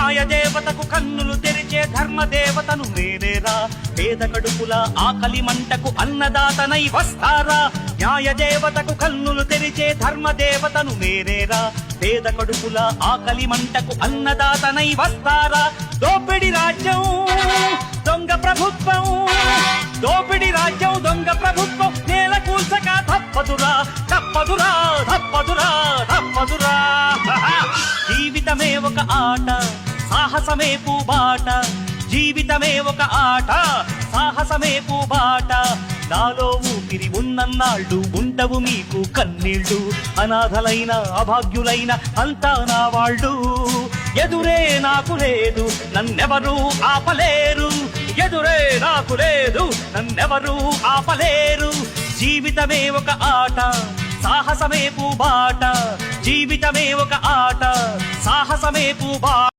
న్యాయ దేవతకు కన్నులు తెరిచే ధర్మదేవతను నేనేరా పేద కడుపుల ఆకలి మంటకు అన్నదాతనై వస్తారా న్యాయ దేవతకు కన్నులు తెరిచే ధర్మదేవతను నేనేరా పేద కడుపుల ఆకలి మంటకు అన్నదాతనై వస్తారా దోపిడి రాజ్యం దొంగ ప్రభుత్వం దోపిడి రాజ్యం దొంగ ప్రభుత్వం నేల కూల్చక తప్పదురా తప్పదురా తప్పదురా తప్పదురా జీవితమే ఒక ఆట సాహసమే పూబాట జీవితమే ఒక ఆట సాహసమే పూబాట నాలో ఊపిరి ఉన్నన్నాళ్ళు ఉండవు మీకు కన్నీళ్ళు అనాథలైన అభాగ్యులైన అంతా నా వాళ్ళు ఎదురే నాకు లేదు నన్నెవరూ ఆపలేరు ఎదురే నాకు లేదు నన్నెవరూ ఆపలేరు జీవితమే ఒక ఆట సాహసమే పూబాట జీవితమే ఒక ఆట సాహసమే పూబాట